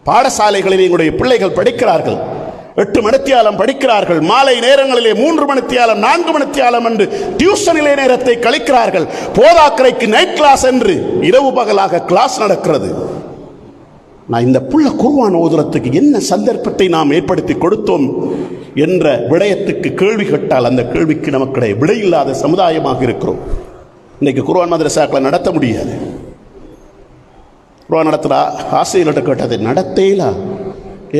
பாடசாலைகளில் எங்களுடைய பிள்ளைகள் படிக்கிறார்கள், 8 மணித்தியாலம் படிக்கிறார்கள், மாலை நேரங்களிலே 3 மணித்தியாலம் 4 மணித்தியாலம் என்று டியூஷனிலே நேரத்தை கழிக்கிறார்கள். போதாக்கரைக்கு நைட் கிளாஸ் என்று இரவு பகலாக கிளாஸ் நடக்கிறது. நான் இந்த புள்ள குர்ஆன் ஓதுறதுக்கு என்ன சந்தர்ப்பத்தை நாம் ஏற்படுத்தி கொடுத்தோம் என்ற விடயத்துக்கு கேள்வி கேட்டால் அந்த கேள்விக்கு நமக்கு விடையில்லாத சமுதாயமாக இருக்கிறோம். இன்னைக்கு குர்ஆன் மதரசாக்களை நடத்த முடியாது. குர்ஆன் நடத்துகிறா ஆசிரியர்கிட்ட கேட்டது நடத்தேலா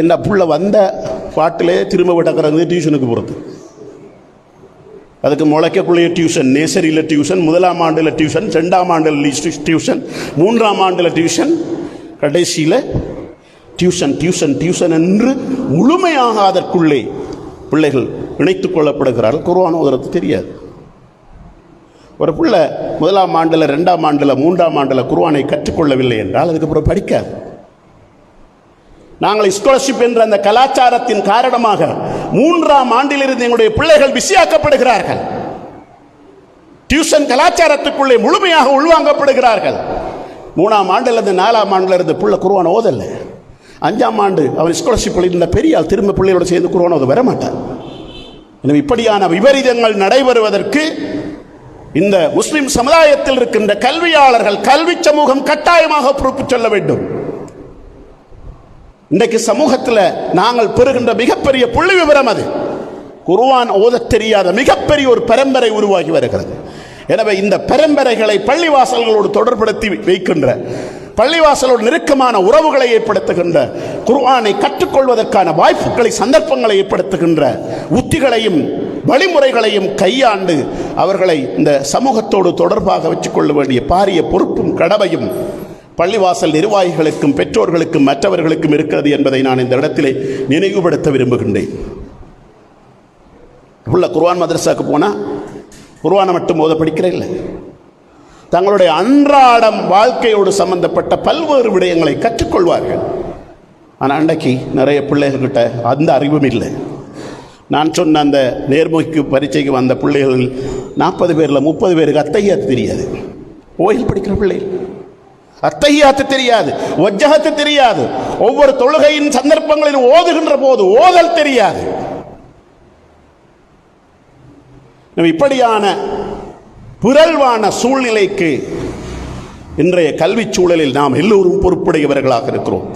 என்ன புள்ள வந்த பாட்டிலே திரும்ப விடக்கிறது டியூஷனுக்கு போகிறது. அதுக்கு முளைக்கக்குள்ளேயே டியூஷன், நேசரியில் டியூஷன், 1ஆம் ஆண்டில் டியூஷன், 2ஆம் ஆண்டில் டியூஷன், 3ஆம் ஆண்டில் டியூஷன், கடைசியில் டியூஷன் டியூஷன் டியூஷன் என்று முழுமையாக அதற்குள்ளே பிள்ளைகள் இணைத்துக் கொள்ளப்படுகிறார்கள். குர்ஆன் ஓதுறது தெரியாது. ஒரு பிள்ளை 1ஆம் ஆண்டில் 2ஆம் ஆண்டில் 3ஆம் ஆண்டில் குர்ஆனை கற்றுக்கொள்ளவில்லை என்றால் அதுக்கப்புறம் படிக்காது. நாங்கள் ஸ்காலர்ஷிப் என்ற அந்த கலாச்சாரத்தின் காரணமாக 3ஆம் ஆண்டிலிருந்து எங்களுடைய பிள்ளைகள் பிஸியாக்கப்படுகிறார்கள். டியூஷன் கலாச்சாரத்துக்குள்ளே முழுமையாக உள்வாங்கப்படுகிறார்கள். 3ஆம் ஆண்டில் இருந்து 4ஆம் ஆண்டில் இருந்து பிள்ளை குர்ஆன் ஓதல்ல. 5ஆம் ஆண்டு அவன் ஸ்காலர்ஷிப்பில் இருந்த பெரிய ஆள் திரும்ப பிள்ளையோடு சேர்ந்து குர்ஆன் ஓத வரமாட்டார். எனவே இப்படியான விபரீதங்கள் நடைபெறுவதற்கு இந்த முஸ்லிம் சமுதாயத்தில் இருக்கின்ற கல்வியாளர்கள், கல்வி சமூகம் கட்டாயமாக பொறுப்பு சொல்ல வேண்டும். இன்றைக்கு சமூகத்தில் நாங்கள் பெறுகின்ற மிகப்பெரிய புள்ளி விவரம் அது. குர்ஆன் ஓதத் தெரியாத மிகப்பெரிய ஒரு பரம்பரை உருவாகி வருகிறது. எனவே இந்த பரம்பரைகளை பள்ளிவாசல்களோடு தொடர்படுத்தி வைக்கின்ற, பள்ளிவாசலோடு நெருக்கமான உறவுகளை ஏற்படுத்துகின்ற, குர்ஆனை கற்றுக்கொள்வதற்கான வாய்ப்புகளை சந்தர்ப்பங்களை ஏற்படுத்துகின்ற உத்திகளையும் வழிமுறைகளையும் கையாண்டு அவர்களை இந்த சமூகத்தோடு தொடர்பாக வச்சுக்கொள்ள வேண்டிய பாரிய பொறுப்பும் கடமையும் பள்ளிவாசல் நிர்வாகிகளுக்கும் பெற்றோர்களுக்கும் மற்றவர்களுக்கும் இருக்கிறது என்பதை நான் இந்த இடத்திலே நினைவுபடுத்த விரும்புகின்றேன். உள்ள குர்ஆன் மதரசாவுக்கு போனால் குர்ஆனை மட்டும் ஓத படிக்கிற இல்லை, தங்களுடைய அன்றாடம் வாழ்க்கையோடு சம்பந்தப்பட்ட பல்வேறு விடயங்களை கற்றுக்கொள்வார்கள். ஆனால் அன்றைக்கு நிறைய பிள்ளைகள்கிட்ட அந்த அறிவும் இல்லை. நான் சொன்ன அந்த நேர்முகைக்கு பரீட்சைக்கு வந்த பிள்ளைகள் 40 பேரில் 30 பேருக்கு அத்தஹியாத்து தெரியாது. ஓயில் படிக்கிற பிள்ளைகள் அத்தஹியாத்து தெரியாது, வஜ்ஜஹத்து தெரியாது, ஒவ்வொரு தொழுகையின் சந்தர்ப்பங்களில் ஓதுகின்ற போது ஓதல் தெரியாது. இப்படியான பிறழ்வான சூழ்நிலைக்கு இன்றைய கல்வி சூழலில் நாம் எல்லோரும் பொறுப்புடையவர்களாக இருக்கிறோம்.